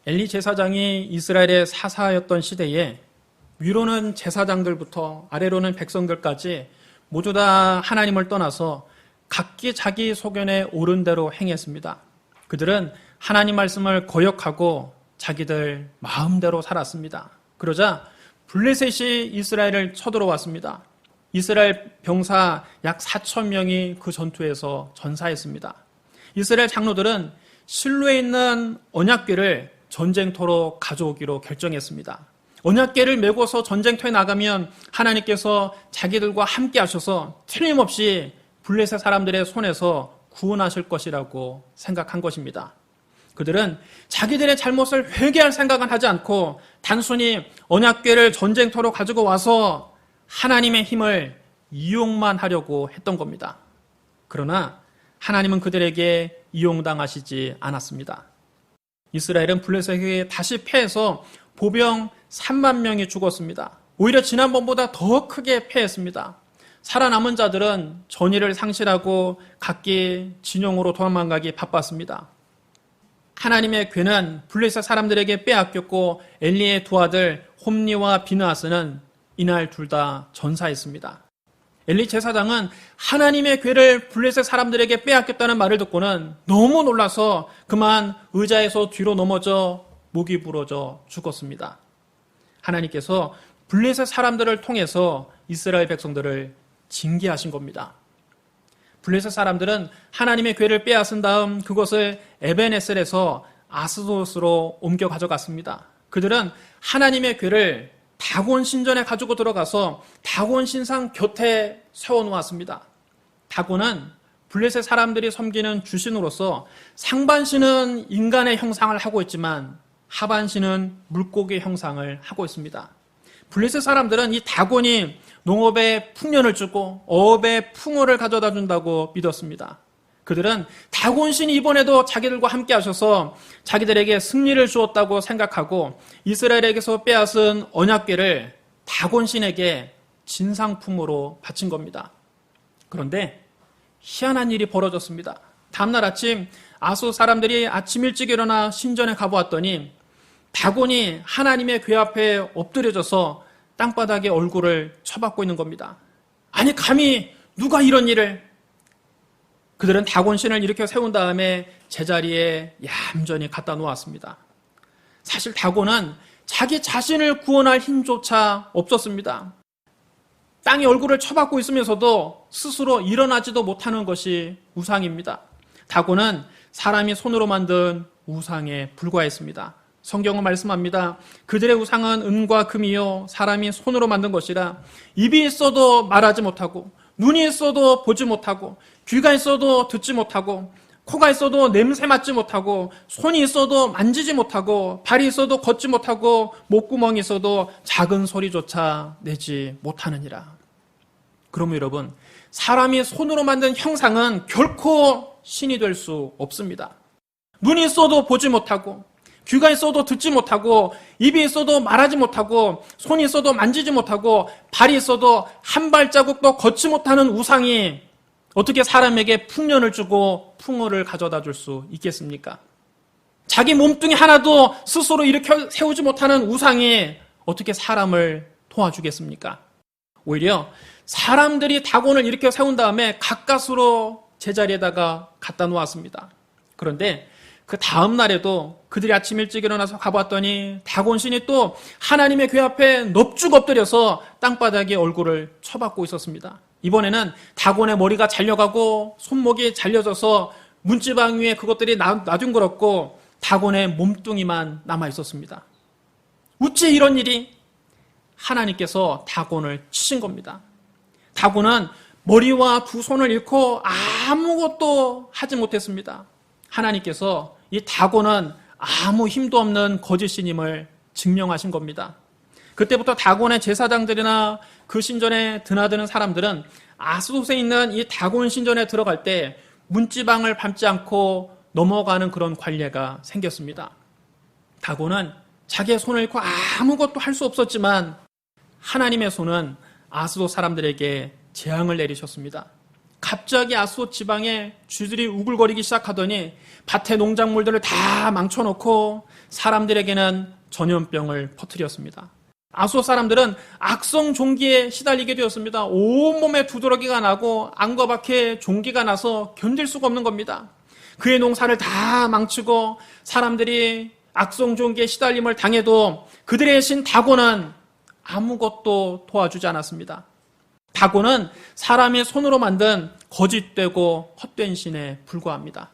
엘리 제사장이 이스라엘의 사사였던 시대에 위로는 제사장들부터 아래로는 백성들까지 모두 다 하나님을 떠나서 각기 자기 소견에 옳은 대로 행했습니다. 그들은 하나님 말씀을 거역하고 자기들 마음대로 살았습니다. 그러자 블레셋이 이스라엘을 쳐들어왔습니다. 이스라엘 병사 약 4,000명이 그 전투에서 전사했습니다. 이스라엘 장로들은 실로에 있는 언약궤를 전쟁터로 가져오기로 결정했습니다. 언약궤를 메고서 전쟁터에 나가면 하나님께서 자기들과 함께 하셔서 틀림없이 블레셋 사람들의 손에서 구원하실 것이라고 생각한 것입니다. 그들은 자기들의 잘못을 회개할 생각은 하지 않고 단순히 언약궤를 전쟁터로 가지고 와서 하나님의 힘을 이용만 하려고 했던 겁니다. 그러나 하나님은 그들에게 이용당하시지 않았습니다. 이스라엘은 블레셋에게 다시 패해서 보병 3만 명이 죽었습니다. 오히려 지난번보다 더 크게 패했습니다. 살아남은 자들은 전의를 상실하고 각기 진영으로 도망가기 바빴습니다. 하나님의 궤는 블레셋 사람들에게 빼앗겼고 엘리의 두 아들 홈니와 비느하스는 이날 둘 다 전사했습니다. 엘리 제사장은 하나님의 궤를 블레셋 사람들에게 빼앗겼다는 말을 듣고는 너무 놀라서 그만 의자에서 뒤로 넘어져 목이 부러져 죽었습니다. 하나님께서 블레셋 사람들을 통해서 이스라엘 백성들을 징계하신 겁니다. 블레셋 사람들은 하나님의 궤를 빼앗은 다음 그것을 에벤에셀에서 아스돗으로 옮겨 가져갔습니다. 그들은 하나님의 궤를 다곤 신전에 가지고 들어가서 다곤 신상 곁에 세워놓았습니다. 다곤은 블레셋 사람들이 섬기는 주신으로서 상반신은 인간의 형상을 하고 있지만 하반신은 물고기 형상을 하고 있습니다. 블레셋 사람들은 이 다곤이 농업에 풍년을 주고 어업에 풍어를 가져다 준다고 믿었습니다. 그들은 다곤신이 이번에도 자기들과 함께 하셔서 자기들에게 승리를 주었다고 생각하고 이스라엘에게서 빼앗은 언약궤를 다곤신에게 진상품으로 바친 겁니다. 그런데 희한한 일이 벌어졌습니다. 다음날 아침 아수 사람들이 아침 일찍 일어나 신전에 가보았더니 다곤이 하나님의 궤 앞에 엎드려져서 땅바닥에 얼굴을 쳐박고 있는 겁니다. 아니 감히 누가 이런 일을. 그들은 다곤신을 일으켜 세운 다음에 제자리에 얌전히 갖다 놓았습니다. 사실 다곤은 자기 자신을 구원할 힘조차 없었습니다. 땅에 얼굴을 쳐박고 있으면서도 스스로 일어나지도 못하는 것이 우상입니다. 다곤은 사람이 손으로 만든 우상에 불과했습니다. 성경은 말씀합니다. 그들의 우상은 은과 금이요 사람이 손으로 만든 것이라 입이 있어도 말하지 못하고 눈이 있어도 보지 못하고 귀가 있어도 듣지 못하고 코가 있어도 냄새 맡지 못하고 손이 있어도 만지지 못하고 발이 있어도 걷지 못하고 목구멍이 있어도 작은 소리조차 내지 못하느니라. 그러면 여러분, 사람이 손으로 만든 형상은 결코 신이 될 수 없습니다. 눈이 있어도 보지 못하고 귀가 있어도 듣지 못하고 입이 있어도 말하지 못하고 손이 있어도 만지지 못하고 발이 있어도 한 발자국도 걷지 못하는 우상이 어떻게 사람에게 풍년을 주고 풍어를 가져다 줄 수 있겠습니까? 자기 몸뚱이 하나도 스스로 일으켜 세우지 못하는 우상이 어떻게 사람을 도와주겠습니까? 오히려 사람들이 다곤을 일으켜 세운 다음에 가까스로 제자리에다가 갖다 놓았습니다. 그런데 그 다음 날에도 그들이 아침 일찍 일어나서 가봤더니 다곤신이 또 하나님의 궤 앞에 넙죽 엎드려서 땅바닥에 얼굴을 쳐박고 있었습니다. 이번에는 다곤의 머리가 잘려가고 손목이 잘려져서 문지방 위에 그것들이 나뒹굴었고 다곤의 몸뚱이만 남아 있었습니다. 어찌 이런 일이? 하나님께서 다곤을 치신 겁니다. 다곤은 머리와 두 손을 잃고 아무것도 하지 못했습니다. 하나님께서 이 다곤은 아무 힘도 없는 거짓신임을 증명하신 겁니다. 그때부터 다곤의 제사장들이나 그 신전에 드나드는 사람들은 아스돗에 있는 이 다곤 신전에 들어갈 때 문지방을 밟지 않고 넘어가는 그런 관례가 생겼습니다. 다곤은 자기의 손을 잃고 아무것도 할 수 없었지만 하나님의 손은 아스돗 사람들에게 재앙을 내리셨습니다. 갑자기 아스돗 지방에 쥐들이 우글거리기 시작하더니 밭의 농작물들을 다 망쳐놓고 사람들에게는 전염병을 퍼뜨렸습니다. 아소 사람들은 악성 종기에 시달리게 되었습니다. 온몸에 두드러기가 나고 안과 밖에 종기가 나서 견딜 수가 없는 겁니다. 그의 농사를 다 망치고 사람들이 악성 종기에 시달림을 당해도 그들의 신 다곤은 아무것도 도와주지 않았습니다. 다곤은 사람의 손으로 만든 거짓되고 헛된 신에 불과합니다.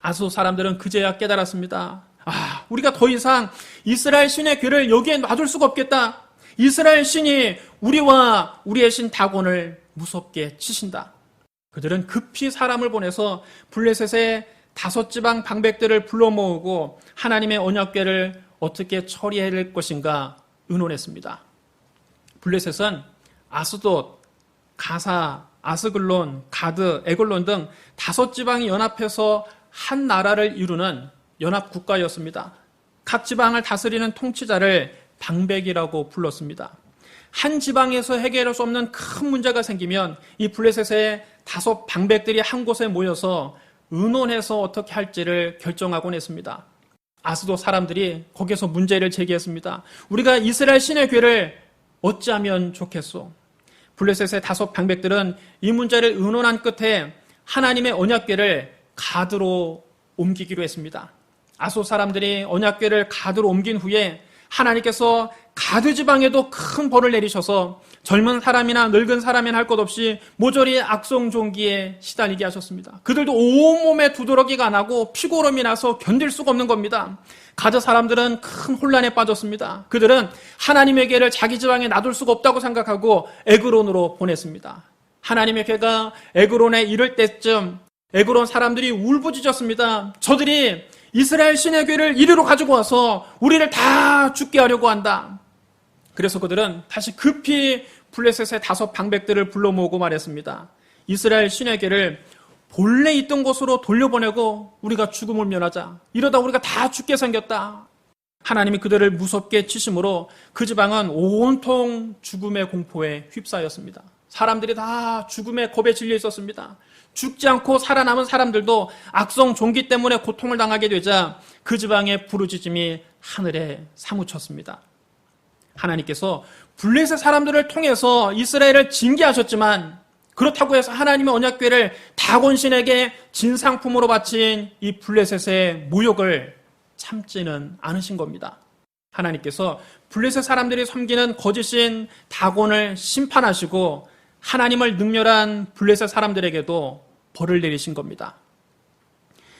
아소 사람들은 그제야 깨달았습니다. 우리가 더 이상 이스라엘 신의 괴를 여기에 놔둘 수가 없겠다. 이스라엘 신이 우리와 우리의 신 다곤을 무섭게 치신다. 그들은 급히 사람을 보내서 블레셋의 5지방 방백들을 불러 모으고 하나님의 언약궤를 어떻게 처리해야 할 것인가 의논했습니다. 블레셋은 아스돗, 가사, 아스글론, 가드, 에글론 등 5지방이 연합해서 한 나라를 이루는 연합국가였습니다. 각 지방을 다스리는 통치자를 방백이라고 불렀습니다. 한 지방에서 해결할 수 없는 큰 문제가 생기면 이 블레셋의 5 방백들이 한 곳에 모여서 의논해서 어떻게 할지를 결정하곤 했습니다. 아스돗 사람들이 거기서 문제를 제기했습니다. 우리가 이스라엘 신의 궤를 어찌하면 좋겠소? 블레셋의 5 방백들은 이 문제를 의논한 끝에 하나님의 언약궤를 가드로 옮기기로 했습니다. 아소 사람들이 언약궤를 가드로 옮긴 후에 하나님께서 가드 지방에도 큰 벌을 내리셔서 젊은 사람이나 늙은 사람이나 할 것 없이 모조리 악성 종기에 시달리게 하셨습니다. 그들도 온몸에 두드러기가 나고 피고름이 나서 견딜 수가 없는 겁니다. 가드 사람들은 큰 혼란에 빠졌습니다. 그들은 하나님의 궤를 자기 지방에 놔둘 수가 없다고 생각하고 에그론으로 보냈습니다. 하나님의 궤가 에그론에 이를 때쯤 에그론 사람들이 울부짖었습니다. 저들이 이스라엘 신의 궤를 이리로 가지고 와서 우리를 다 죽게 하려고 한다. 그래서 그들은 다시 급히 블레셋의 5 방백들을 불러 모으고 말했습니다. 이스라엘 신의 궤를 본래 있던 곳으로 돌려보내고 우리가 죽음을 면하자. 이러다 우리가 다 죽게 생겼다. 하나님이 그들을 무섭게 치심으로 그 지방은 온통 죽음의 공포에 휩싸였습니다. 사람들이 다 죽음의 겁에 질려 있었습니다. 죽지 않고 살아남은 사람들도 악성 종기 때문에 고통을 당하게 되자 그 지방의 부르짖음이 하늘에 사무쳤습니다. 하나님께서 블레셋 사람들을 통해서 이스라엘을 징계하셨지만 그렇다고 해서 하나님의 언약궤를 다곤 신에게 진상품으로 바친 이 블레셋의 모욕을 참지는 않으신 겁니다. 하나님께서 블레셋 사람들이 섬기는 거짓신 다곤을 심판하시고 하나님을 능멸한 블레셋 사람들에게도 벌을 내리신 겁니다.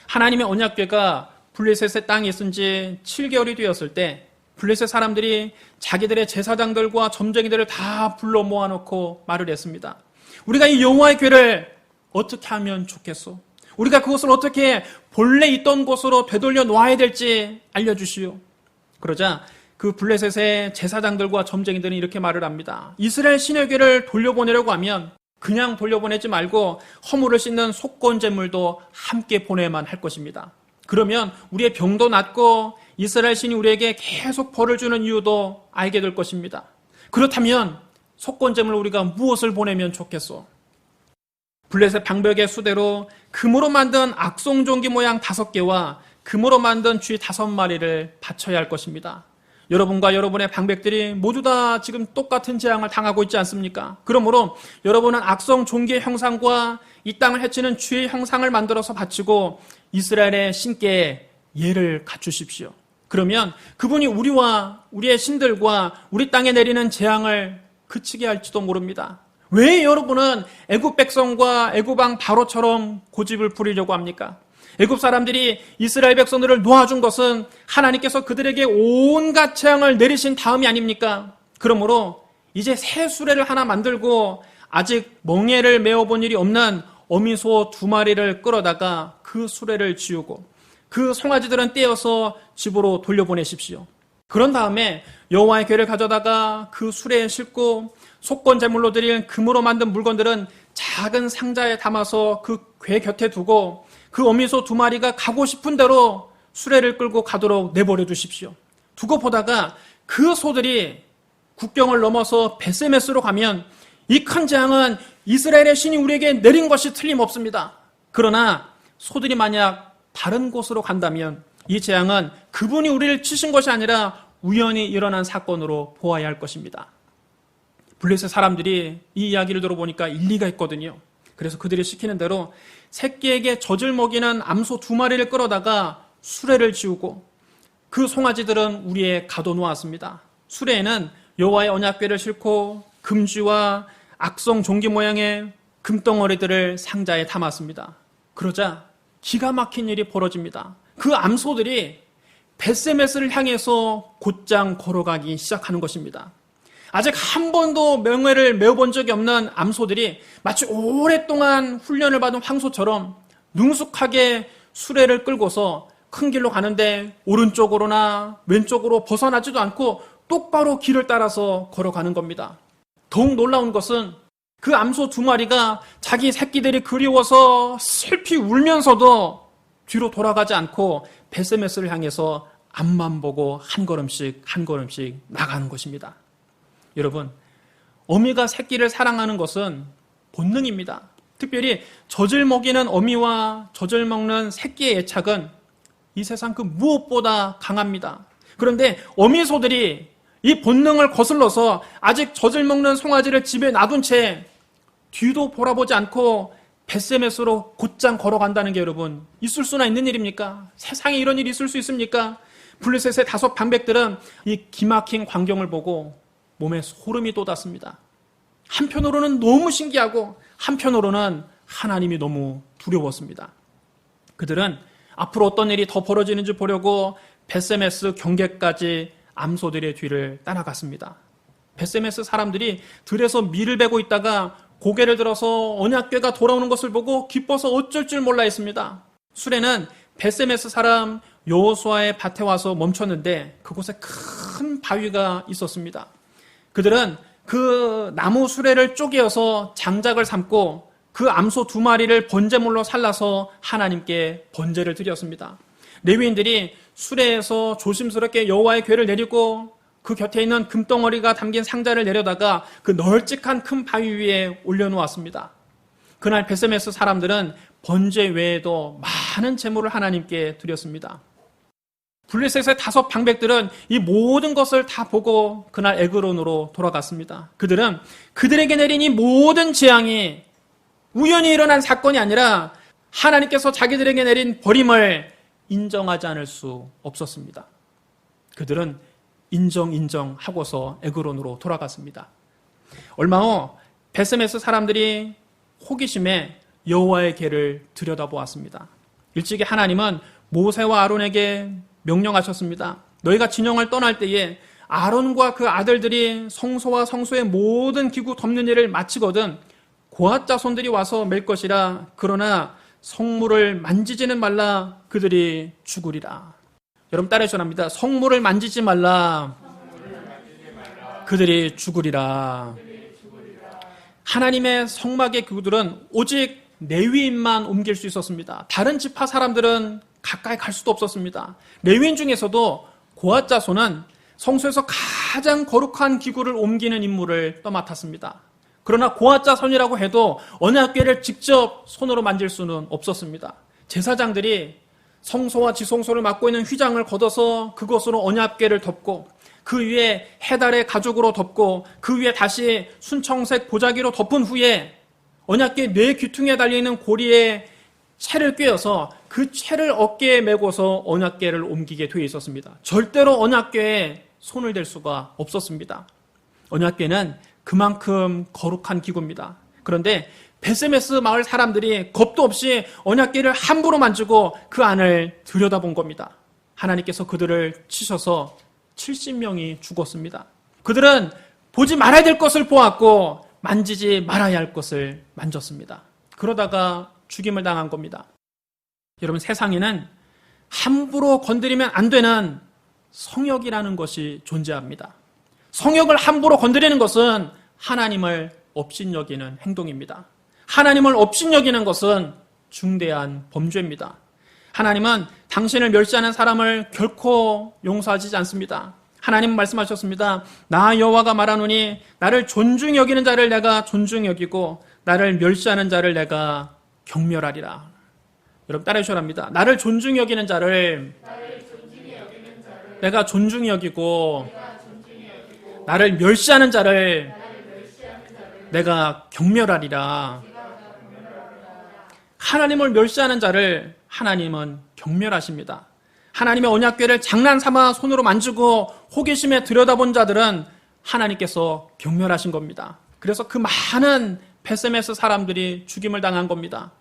하나님의 언약궤가 블레셋의 땅에 있은 지 7개월이 되었을 때 블레셋 사람들이 자기들의 제사장들과 점쟁이들을 다 불러 모아놓고 말을 했습니다. 우리가 이 여호와의 궤를 어떻게 하면 좋겠소? 우리가 그것을 어떻게 본래 있던 곳으로 되돌려 놓아야 될지 알려주시오. 그러자 그 블레셋의 제사장들과 점쟁이들은 이렇게 말을 합니다. 이스라엘 신의 궤를 돌려보내려고 하면 그냥 돌려보내지 말고 허물을 씻는 속건 제물도 함께 보내야만 할 것입니다. 그러면 우리의 병도 낫고 이스라엘 신이 우리에게 계속 벌을 주는 이유도 알게 될 것입니다. 그렇다면 속건 제물 우리가 무엇을 보내면 좋겠소? 블레셋 방백의 수대로 금으로 만든 악성종기 모양 5개와 금으로 만든 쥐 5마리를 바쳐야 할 것입니다. 여러분과 여러분의 방백들이 모두 다 지금 똑같은 재앙을 당하고 있지 않습니까? 그러므로 여러분은 악성 종기의 형상과 이 땅을 해치는 쥐의 형상을 만들어서 바치고 이스라엘의 신께 예를 갖추십시오. 그러면 그분이 우리와 우리의 신들과 우리 땅에 내리는 재앙을 그치게 할지도 모릅니다. 왜 여러분은 애굽 백성과 애굽 왕 바로처럼 고집을 부리려고 합니까? 애굽 사람들이 이스라엘 백성들을 놓아준 것은 하나님께서 그들에게 온갖 재앙을 내리신 다음이 아닙니까? 그러므로 이제 새 수레를 하나 만들고 아직 멍에를 메어본 일이 없는 어미소 2마리를 끌어다가 그 수레를 지우고 그 송아지들은 떼어서 집으로 돌려보내십시오. 그런 다음에 여호와의 궤를 가져다가 그 수레에 싣고 속건 제물로 드릴 금으로 만든 물건들은 작은 상자에 담아서 그 궤 곁에 두고 그 어미소 2마리가 가고 싶은 대로 수레를 끌고 가도록 내버려 두십시오. 두고 보다가 그 소들이 국경을 넘어서 베세메스로 가면 이 큰 재앙은 이스라엘의 신이 우리에게 내린 것이 틀림없습니다. 그러나 소들이 만약 다른 곳으로 간다면 이 재앙은 그분이 우리를 치신 것이 아니라 우연히 일어난 사건으로 보아야 할 것입니다. 블레셋 사람들이 이 이야기를 들어보니까 일리가 있거든요. 그래서 그들이 시키는 대로 새끼에게 젖을 먹이는 암소 2마리를 끌어다가 수레를 지우고 그 송아지들은 우리에 가둬놓았습니다. 수레에는 여호와의 언약궤를 싣고 금쥐와 악성 종기 모양의 금덩어리들을 상자에 담았습니다. 그러자 기가 막힌 일이 벌어집니다. 그 암소들이 벳세메스를 향해서 곧장 걸어가기 시작하는 것입니다. 아직 한 번도 명예를 메어본 적이 없는 암소들이 마치 오랫동안 훈련을 받은 황소처럼 능숙하게 수레를 끌고서 큰 길로 가는데 오른쪽으로나 왼쪽으로 벗어나지도 않고 똑바로 길을 따라서 걸어가는 겁니다. 더욱 놀라운 것은 그 암소 2마리가 자기 새끼들이 그리워서 슬피 울면서도 뒤로 돌아가지 않고 벳세메스를 향해서 앞만 보고 한 걸음씩 한 걸음씩 나가는 것입니다. 여러분, 어미가 새끼를 사랑하는 것은 본능입니다. 특별히 젖을 먹이는 어미와 젖을 먹는 새끼의 애착은 이 세상 그 무엇보다 강합니다. 그런데 어미소들이 이 본능을 거슬러서 아직 젖을 먹는 송아지를 집에 놔둔 채 뒤도 돌아보지 않고 벳세메스로 곧장 걸어간다는 게 여러분 있을 수나 있는 일입니까? 세상에 이런 일이 있을 수 있습니까? 블레셋의 5 방백들은 이 기막힌 광경을 보고 몸에 소름이 돋았습니다. 한편으로는 너무 신기하고 한편으로는 하나님이 너무 두려웠습니다. 그들은 앞으로 어떤 일이 더 벌어지는지 보려고 벳세메스 경계까지 암소들의 뒤를 따라갔습니다. 벳세메스 사람들이 들에서 밀을 베고 있다가 고개를 들어서 언약궤가 돌아오는 것을 보고 기뻐서 어쩔 줄 몰라 했습니다. 수레는 벳세메스 사람 여호수아의 밭에 와서 멈췄는데 그곳에 큰 바위가 있었습니다. 그들은 그 나무 수레를 쪼개어서 장작을 삼고 그 암소 2마리를 번제물로 살라서 하나님께 번제를 드렸습니다. 레위인들이 수레에서 조심스럽게 여호와의 궤를 내리고 그 곁에 있는 금덩어리가 담긴 상자를 내려다가 그 널찍한 큰 바위 위에 올려놓았습니다. 그날 벳세메스 사람들은 번제 외에도 많은 제물을 하나님께 드렸습니다. 블레셋의 5 방백들은 이 모든 것을 다 보고 그날 에그론으로 돌아갔습니다. 그들은 그들에게 내린 이 모든 재앙이 우연히 일어난 사건이 아니라 하나님께서 자기들에게 내린 버림을 인정하지 않을 수 없었습니다. 그들은 인정하고서 에그론으로 돌아갔습니다. 얼마 후 벳세메스 사람들이 호기심에 여호와의 궤를 들여다보았습니다. 일찍이 하나님은 모세와 아론에게 명령하셨습니다. 너희가 진영을 떠날 때에 아론과 그 아들들이 성소와 성소의 모든 기구 덮는 일을 마치거든 고앗 자손들이 와서 맬 것이라. 그러나 성물을 만지지는 말라. 그들이 죽으리라. 여러분 따라해 주랍니다. 성물을 만지지 말라. 그들이 죽으리라. 하나님의 성막의 기구들은 오직 레위인만 옮길 수 있었습니다. 다른 지파 사람들은 가까이 갈 수도 없었습니다. 레위인 중에서도 고앗 자손은 성소에서 가장 거룩한 기구를 옮기는 임무를 떠맡았습니다. 그러나 고앗 자손이라고 해도 언약궤를 직접 손으로 만질 수는 없었습니다. 제사장들이 성소와 지성소를 맡고 있는 휘장을 걷어서 그것으로 언약궤를 덮고 그 위에 해달의 가죽으로 덮고 그 위에 다시 순청색 보자기로 덮은 후에 언약궤 네 귀퉁이에 달려있는 고리에 채를 꿰어서 그 채를 어깨에 메고서 언약궤를 옮기게 되어 있었습니다. 절대로 언약궤에 손을 댈 수가 없었습니다. 언약궤는 그만큼 거룩한 기구입니다. 그런데 벳세메스 마을 사람들이 겁도 없이 언약궤를 함부로 만지고 그 안을 들여다본 겁니다. 하나님께서 그들을 치셔서 70명이 죽었습니다. 그들은 보지 말아야 될 것을 보았고 만지지 말아야 할 것을 만졌습니다. 그러다가 죽임을 당한 겁니다. 여러분, 세상에는 함부로 건드리면 안 되는 성역이라는 것이 존재합니다. 성역을 함부로 건드리는 것은 하나님을 업신여기는 행동입니다. 하나님을 업신여기는 것은 중대한 범죄입니다. 하나님은 당신을 멸시하는 사람을 결코 용서하지 않습니다. 하나님은 말씀하셨습니다. 나 여호와가 말하노니 나를 존중히 여기는 자를 내가 존중히 여기고 나를 멸시하는 자를 내가 경멸하리라. 여러분 따라해 주랍니다. 나를 존중히 여기는 자를 내가 존중히 여기고 나를 멸시하는 자를 내가 경멸하리라. 하나님을 멸시하는 자를 하나님은 경멸하십니다. 하나님의 언약궤를 장난삼아 손으로 만지고 호기심에 들여다본 자들은 하나님께서 경멸하신 겁니다. 그래서 그 많은 베세메스 사람들이 죽임을 당한 겁니다.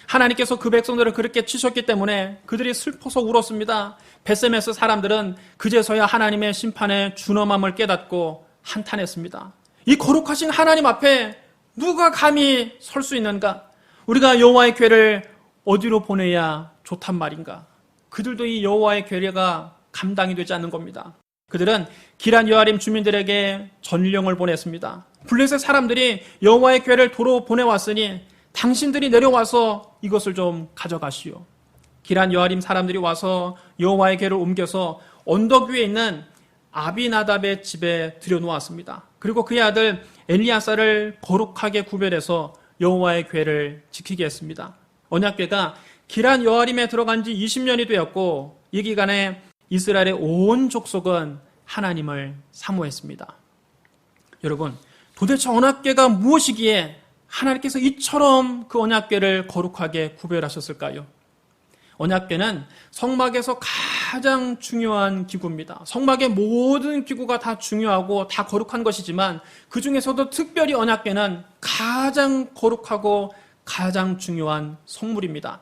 하나님께서 그 백성들을 그렇게 치셨기 때문에 그들이 슬퍼서 울었습니다. 베세메스 사람들은 그제서야 하나님의 심판의 준엄함을 깨닫고 한탄했습니다. 이 거룩하신 하나님 앞에 누가 감히 설 수 있는가? 우리가 여호와의 궤를 어디로 보내야 좋단 말인가? 그들도 이 여호와의 궤가 감당이 되지 않는 겁니다. 그들은 기란 여아림 주민들에게 전령을 보냈습니다. 블레셋 사람들이 여호와의 궤를 도로 보내왔으니 당신들이 내려와서 이것을 좀 가져가시오. 기란 여아림 사람들이 와서 여호와의 궤를 옮겨서 언덕 위에 있는 아비나답의 집에 들여놓았습니다. 그리고 그의 아들 엘리야사를 거룩하게 구별해서 여호와의 궤를 지키게 했습니다. 언약궤가 기란 여아림에 들어간 지 20년이 되었고 이 기간에 이스라엘의 온 족속은 하나님을 사모했습니다. 여러분, 도대체 언약궤가 무엇이기에 하나님께서 이처럼 그 언약궤를 거룩하게 구별하셨을까요? 언약궤는 성막에서 가장 중요한 기구입니다. 성막의 모든 기구가 다 중요하고 다 거룩한 것이지만 그 중에서도 특별히 언약궤는 가장 거룩하고 가장 중요한 성물입니다.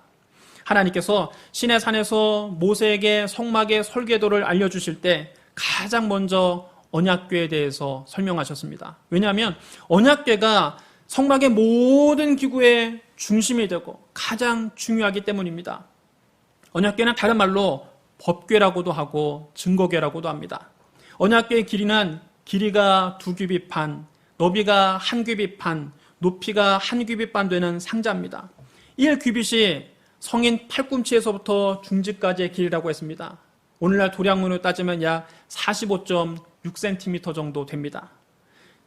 하나님께서 시내산에서 모세에게 성막의 설계도를 알려주실 때 가장 먼저 언약궤에 대해서 설명하셨습니다. 왜냐하면 언약궤가 성막의 모든 기구의 중심이 되고 가장 중요하기 때문입니다. 언약궤는 다른 말로 법궤라고도 하고 증거궤라고도 합니다. 언약궤의 길이는 길이가 2규빗 반, 너비가 1규빗 반, 높이가 1규빗 반 되는 상자입니다. 1규빗이 성인 팔꿈치에서부터 중지까지의 길이라고 했습니다. 오늘날 도량문으로 따지면 약 45.6cm 정도 됩니다.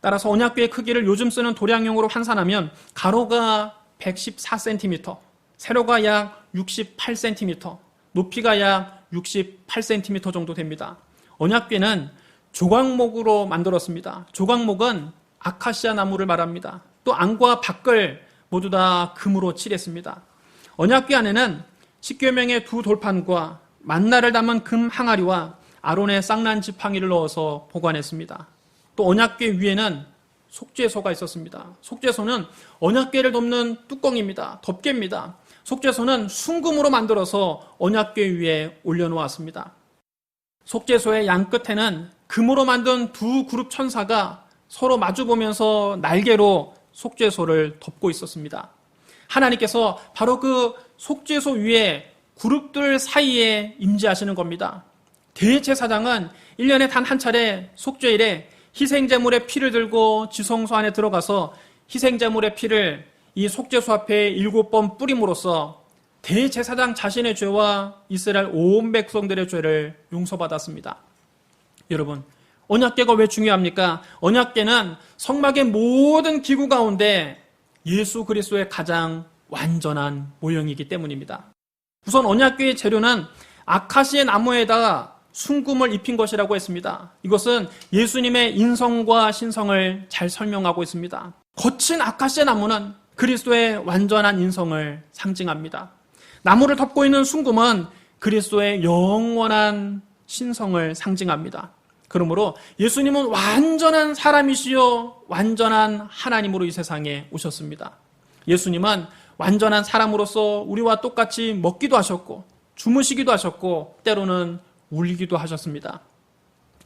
따라서 언약궤의 크기를 요즘 쓰는 도량용으로 환산하면 가로가 114cm, 세로가 약 68cm, 높이가 약 68cm 정도 됩니다. 언약궤는 조각목으로 만들었습니다. 조각목은 아카시아 나무를 말합니다. 또 안과 밖을 모두 다 금으로 칠했습니다. 언약궤 안에는 십계명의 2 돌판과 만나를 담은 금 항아리와 아론의 쌍난 지팡이를 넣어서 보관했습니다. 또 언약궤 위에는 속죄소가 있었습니다. 속죄소는 언약궤를 덮는 뚜껑입니다. 덮개입니다. 속죄소는 순금으로 만들어서 언약궤 위에 올려놓았습니다. 속죄소의 양 끝에는 금으로 만든 2 그룹 천사가 서로 마주보면서 날개로 속죄소를 덮고 있었습니다. 하나님께서 바로 그 속죄소 위에 그룹들 사이에 임재하시는 겁니다. 대제사장은 1년에 단 한 차례 속죄일에 희생제물의 피를 들고 지성소 안에 들어가서 희생제물의 피를 이 속죄소 앞에 7번 뿌림으로써 대제사장 자신의 죄와 이스라엘 온 백성들의 죄를 용서받았습니다. 여러분, 언약궤가 왜 중요합니까? 언약궤는 성막의 모든 기구 가운데 예수 그리스도의 가장 완전한 모형이기 때문입니다. 우선 언약궤의 재료는 아카시의 나무에다가 순금을 입힌 것이라고 했습니다. 이것은 예수님의 인성과 신성을 잘 설명하고 있습니다. 거친 아카시의 나무는 그리스도의 완전한 인성을 상징합니다. 나무를 덮고 있는 순금은 그리스도의 영원한 신성을 상징합니다. 그러므로 예수님은 완전한 사람이시요 완전한 하나님으로 이 세상에 오셨습니다. 예수님은 완전한 사람으로서 우리와 똑같이 먹기도 하셨고 주무시기도 하셨고 때로는 울기도 하셨습니다.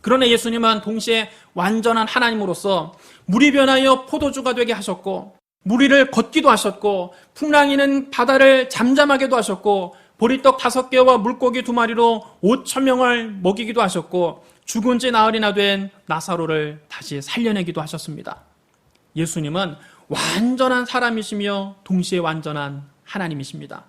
그러나 예수님은 동시에 완전한 하나님으로서 물이 변하여 포도주가 되게 하셨고 무리를 걷기도 하셨고 풍랑이는 바다를 잠잠하게도 하셨고 보리떡 5개와 물고기 2마리로 5,000명을 먹이기도 하셨고 죽은 지 나흘이나 된 나사로를 다시 살려내기도 하셨습니다. 예수님은 완전한 사람이시며 동시에 완전한 하나님이십니다.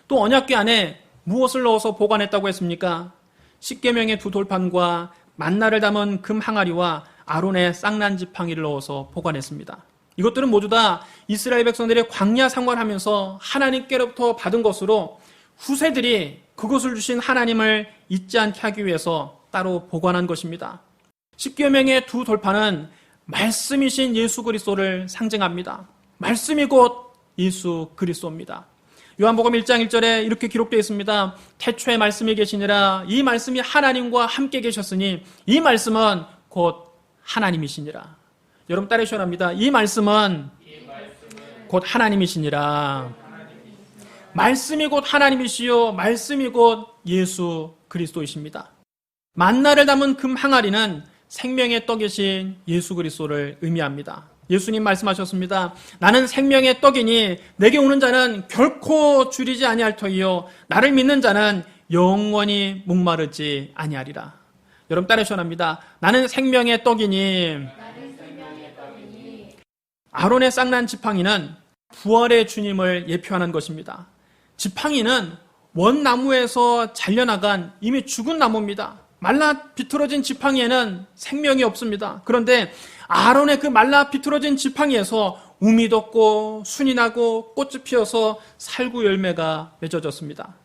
또 언약궤 안에 무엇을 넣어서 보관했다고 했습니까? 십계명의 2 돌판과 만나를 담은 금 항아리와 아론의 쌍난 지팡이를 넣어서 보관했습니다. 이것들은 모두 다 이스라엘 백성들의 광야 생활하면서 하나님께로부터 받은 것으로 후세들이 그것을 주신 하나님을 잊지 않게 하기 위해서 따로 보관한 것입니다. 십계명의 두 돌판은 말씀이신 예수 그리스도를 상징합니다. 말씀이 곧 예수 그리스도입니다. 요한복음 1장 1절에 이렇게 기록되어 있습니다. 태초에 말씀이 계시니라. 이 말씀이 하나님과 함께 계셨으니 이 말씀은 곧 하나님이시니라. 여러분 따라하셔야 합니다. 이 말씀은 곧 하나님이시니라. 말씀이 곧 하나님이시요 말씀이 곧 예수 그리스도이십니다. 만나를 담은 금 항아리는 생명의 떡이신 예수 그리스도를 의미합니다. 예수님 말씀하셨습니다. 나는 생명의 떡이니 내게 오는 자는 결코 줄이지 아니할 터이요 나를 믿는 자는 영원히 목마르지 아니하리라. 여러분 따라하셔야 합니다. 나는 생명의 떡이니 아론의 쌍난 지팡이는 부활의 주님을 예표하는 것입니다. 지팡이는 원나무에서 잘려나간 이미 죽은 나무입니다. 말라 비틀어진 지팡이에는 생명이 없습니다. 그런데 아론의 그 말라 비틀어진 지팡이에서 움이 돋고 순이 나고 꽃이 피어서 살구 열매가 맺어졌습니다.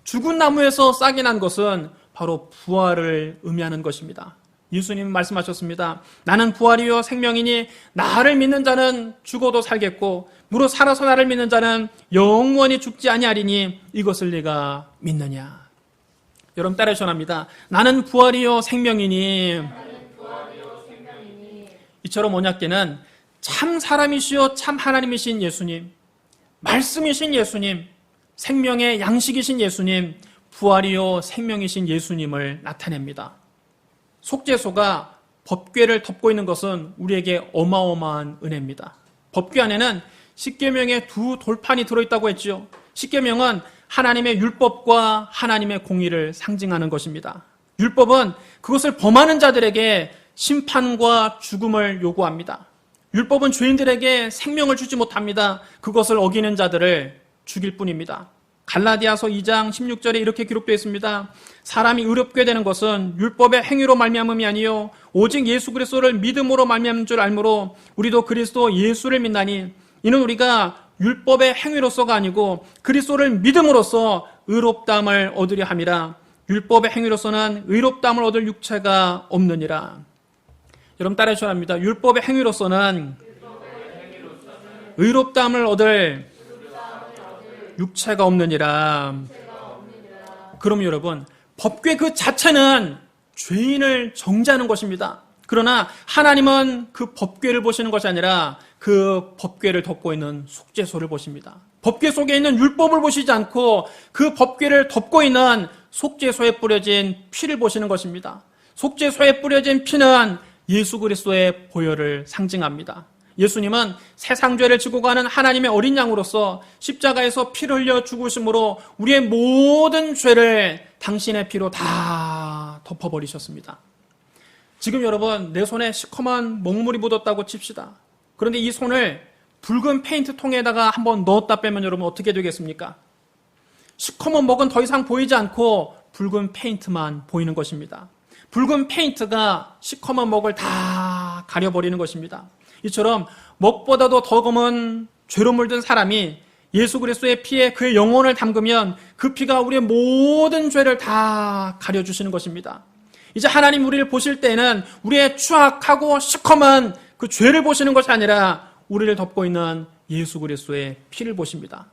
죽은 나무에서 싹이 난 것은 바로 부활을 의미하는 것입니다. 예수님 말씀하셨습니다. 나는 부활이요 생명이니 나를 믿는 자는 죽어도 살겠고 무릇 살아서 나를 믿는 자는 영원히 죽지 아니하리니 이것을 네가 믿느냐. 여러분 따라하셔야 합니다. 나는 부활이요 생명이니. 이처럼 언약궤는 참 사람이시요 참 하나님이신 예수님, 말씀이신 예수님, 생명의 양식이신 예수님, 부활이요 생명이신 예수님을 나타냅니다. 속죄소가 법궤를 덮고 있는 것은 우리에게 어마어마한 은혜입니다. 법궤 안에는 십계명의 두 돌판이 들어있다고 했죠. 십계명은 하나님의 율법과 하나님의 공의를 상징하는 것입니다. 율법은 그것을 범하는 자들에게 심판과 죽음을 요구합니다. 율법은 죄인들에게 생명을 주지 못합니다. 그것을 어기는 자들을 죽일 뿐입니다. 갈라디아서 2장 16절에 이렇게 기록되어 있습니다. 사람이 의롭게 되는 것은 율법의 행위로 말미암음이 아니요 오직 예수 그리스도를 믿음으로 말미암은 줄 알므로 우리도 그리스도 예수를 믿나니 이는 우리가 율법의 행위로서가 아니고 그리스도를 믿음으로써 의롭다함을 얻으려 함이라. 율법의 행위로서는 의롭다함을 얻을 육체가 없느니라. 여러분 따라하셔야 합니다. 율법의 행위로서는 의롭다함을 얻을 육체가 없느니라. 그럼 여러분, 법궤 그 자체는 죄인을 정죄하는 것입니다. 그러나 하나님은 그 법궤를 보시는 것이 아니라 그 법궤를 덮고 있는 속죄소를 보십니다. 법궤 속에 있는 율법을 보시지 않고 그 법궤를 덮고 있는 속죄소에 뿌려진 피를 보시는 것입니다. 속죄소에 뿌려진 피는 예수 그리스도의 보혈을 상징합니다. 예수님은 세상 죄를 지고 가는 하나님의 어린 양으로서 십자가에서 피를 흘려 죽으심으로 우리의 모든 죄를 당신의 피로 다 덮어버리셨습니다. 지금 여러분 내 손에 시커먼 먹물이 묻었다고 칩시다. 그런데 이 손을 붉은 페인트 통에다가 한번 넣었다 빼면 여러분 어떻게 되겠습니까? 시커먼 먹은 더 이상 보이지 않고 붉은 페인트만 보이는 것입니다. 붉은 페인트가 시커먼 먹을 다 가려버리는 것입니다. 이처럼 먹보다도 더 검은 죄로 물든 사람이 예수 그리스도의 피에 그의 영혼을 담그면 그 피가 우리의 모든 죄를 다 가려주시는 것입니다. 이제 하나님 우리를 보실 때는 우리의 추악하고 시커먼 그 죄를 보시는 것이 아니라 우리를 덮고 있는 예수 그리스도의 피를 보십니다.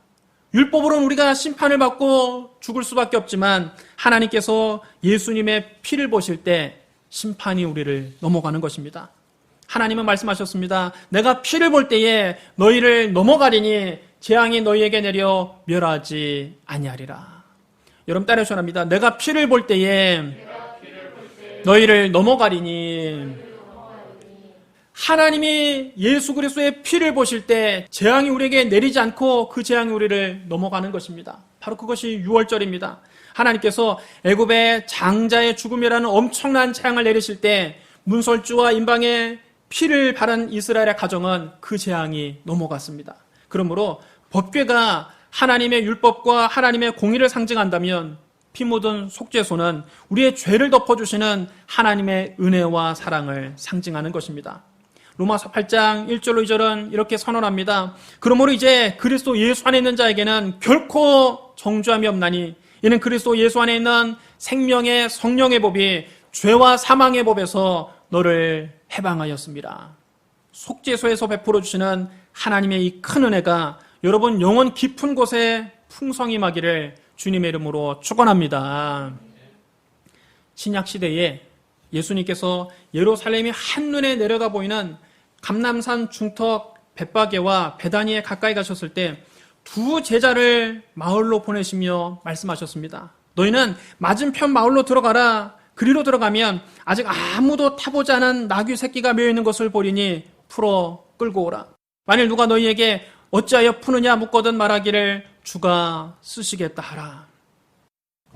율법으로는 우리가 심판을 받고 죽을 수밖에 없지만 하나님께서 예수님의 피를 보실 때 심판이 우리를 넘어가는 것입니다. 하나님은 말씀하셨습니다. 내가 피를 볼 때에 너희를 넘어가리니 재앙이 너희에게 내려 멸하지 아니하리라. 여러분 따라하셔야 합니다. 내가 피를 볼 때에 너희를 넘어가리니. 하나님이 예수 그리스도의 피를 보실 때 재앙이 우리에게 내리지 않고 그 재앙이 우리를 넘어가는 것입니다. 바로 그것이 6월절입니다. 하나님께서 애굽의 장자의 죽음이라는 엄청난 재앙을 내리실 때 문설주와 임방의 피를 바른 이스라엘의 가정은 그 재앙이 넘어갔습니다. 그러므로 법궤가 하나님의 율법과 하나님의 공의를 상징한다면 피 묻은 속죄소는 우리의 죄를 덮어주시는 하나님의 은혜와 사랑을 상징하는 것입니다. 로마서 8장 1절로 2절은 이렇게 선언합니다. 그러므로 이제 그리스도 예수 안에 있는 자에게는 결코 정죄함이 없나니 이는 그리스도 예수 안에 있는 생명의 성령의 법이 죄와 사망의 법에서 너를 해방하였습니다. 속죄소에서 베풀어 주시는 하나님의 이 큰 은혜가 여러분 영혼 깊은 곳에 풍성히 임하기를 주님의 이름으로 축원합니다. 신약 시대에 예수님께서 예루살렘이 한눈에 내려다 보이는 감람산 중턱 벳바게와 베다니에 가까이 가셨을 때 두 제자를 마을로 보내시며 말씀하셨습니다. 너희는 맞은편 마을로 들어가라. 그리로 들어가면 아직 아무도 타보지 않은 나귀 새끼가 메어있는 것을 보리니 풀어 끌고 오라. 만일 누가 너희에게 어찌하여 푸느냐 묻거든 말하기를 주가 쓰시겠다 하라.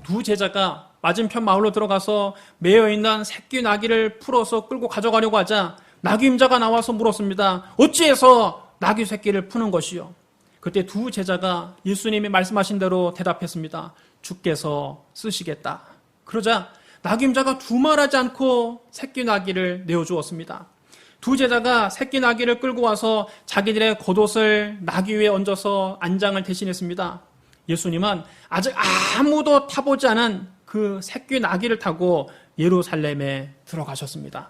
두 제자가 맞은편 마을로 들어가서 메어있는 새끼 나귀를 풀어서 끌고 가져가려고 하자 나귀 임자가 나와서 물었습니다. 어찌해서 나귀 새끼를 푸는 것이요? 그때 두 제자가 예수님이 말씀하신 대로 대답했습니다. 주께서 쓰시겠다. 그러자 나귀 임자가 두말하지 않고 새끼 나귀를 내어주었습니다. 두 제자가 새끼 나귀를 끌고 와서 자기들의 겉옷을 나귀 위에 얹어서 안장을 대신했습니다. 예수님은 아직 아무도 타보지 않은 그 새끼 나귀를 타고 예루살렘에 들어가셨습니다.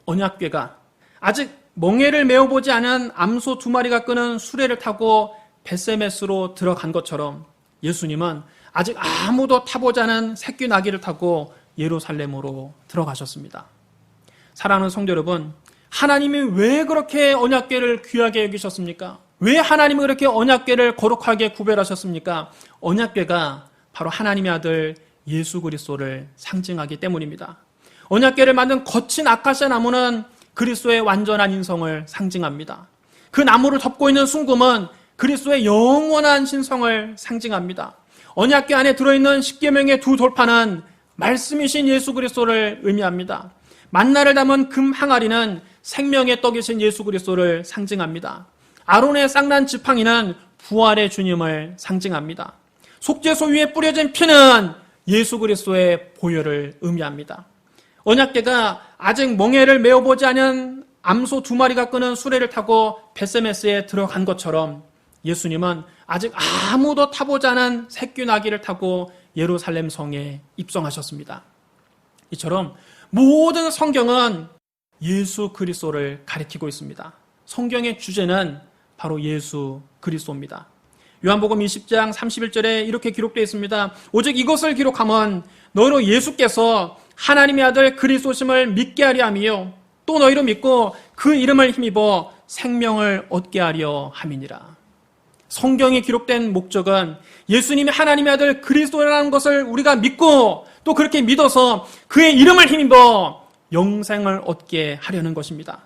언약궤가 아직 멍에를 메어보지 않은 암소 2마리가 끄는 수레를 타고 벳세메스로 들어간 것처럼 예수님은 아직 아무도 타보지 않은 새끼 나귀를 타고 예루살렘으로 들어가셨습니다. 사랑하는 성도 여러분, 하나님이 왜 그렇게 언약궤를 귀하게 여기셨습니까? 왜 하나님이 그렇게 언약궤를 거룩하게 구별하셨습니까? 언약궤가 바로 하나님의 아들 예수 그리스도를 상징하기 때문입니다. 언약궤를 만든 거친 아카시아 나무는 그리스도의 완전한 인성을 상징합니다. 그 나무를 덮고 있는 순금은 그리스도의 영원한 신성을 상징합니다. 언약궤 안에 들어있는 십계명의 두 돌판은 말씀이신 예수 그리스도를 의미합니다. 만나를 담은 금 항아리는 생명의 떡이신 예수 그리스도를 상징합니다. 아론의 쌍난 지팡이는 부활의 주님을 상징합니다. 속죄소 위에 뿌려진 피는 예수 그리스도의 보혈을 의미합니다. 언약궤가 아직 멍에를 메어보지 않은 암소 2마리가 끄는 수레를 타고 벳세메스에 들어간 것처럼 예수님은 아직 아무도 타보지 않은 새끼 나귀를 타고 예루살렘 성에 입성하셨습니다. 이처럼 모든 성경은 예수 그리스도를 가리키고 있습니다. 성경의 주제는 바로 예수 그리스도입니다. 요한복음 20장 31절에 이렇게 기록되어 있습니다. 오직 이것을 기록하면 너희로 예수께서 하나님의 아들 그리스도심을 믿게 하려 함이요 또 너희로 믿고 그 이름을 힘입어 생명을 얻게 하려 함이니라. 성경에 기록된 목적은 예수님이 하나님의 아들 그리스도라는 것을 우리가 믿고 또 그렇게 믿어서 그의 이름을 힘입어 영생을 얻게 하려는 것입니다.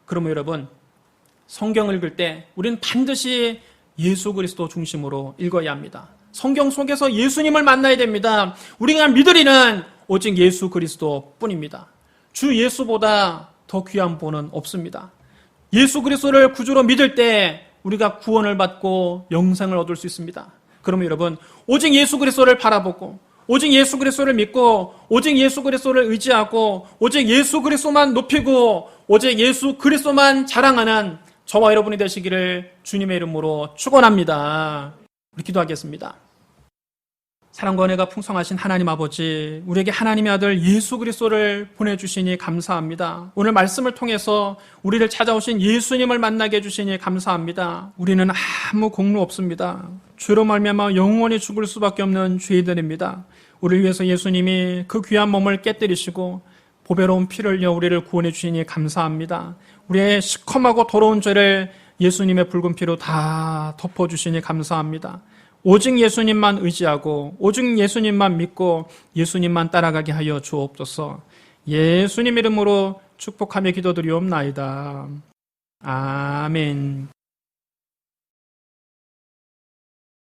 그러면 여러분, 성경을 읽을 때 우리는 반드시 예수 그리스도 중심으로 읽어야 합니다. 성경 속에서 예수님을 만나야 됩니다. 우리가 믿으리는 오직 예수 그리스도 뿐입니다. 주 예수보다 더 귀한 분은 없습니다. 예수 그리스도를 구주로 믿을 때 우리가 구원을 받고 영생을 얻을 수 있습니다. 그러면 여러분, 오직 예수 그리스도를 바라보고 오직 예수 그리스도를 믿고 오직 예수 그리스도를 의지하고 오직 예수 그리스도만 높이고 오직 예수 그리스도만 자랑하는 저와 여러분이 되시기를 주님의 이름으로 축원합니다. 우리 기도하겠습니다. 사랑과 은혜가 풍성하신 하나님 아버지, 우리에게 하나님의 아들 예수 그리스도를 보내주시니 감사합니다. 오늘 말씀을 통해서 우리를 찾아오신 예수님을 만나게 해주시니 감사합니다. 우리는 아무 공로 없습니다. 죄로 말미암아 영원히 죽을 수밖에 없는 죄인들입니다. 우리를 위해서 예수님이 그 귀한 몸을 깨뜨리시고 보배로운 피를 흘려 우리를 구원해 주시니 감사합니다. 우리의 시커멓고 더러운 죄를 예수님의 붉은 피로 다 덮어주시니 감사합니다. 오직 예수님만 의지하고 오직 예수님만 믿고 예수님만 따라가게 하여 주옵소서. 예수님 이름으로 축복하며 기도드리옵나이다. 아멘.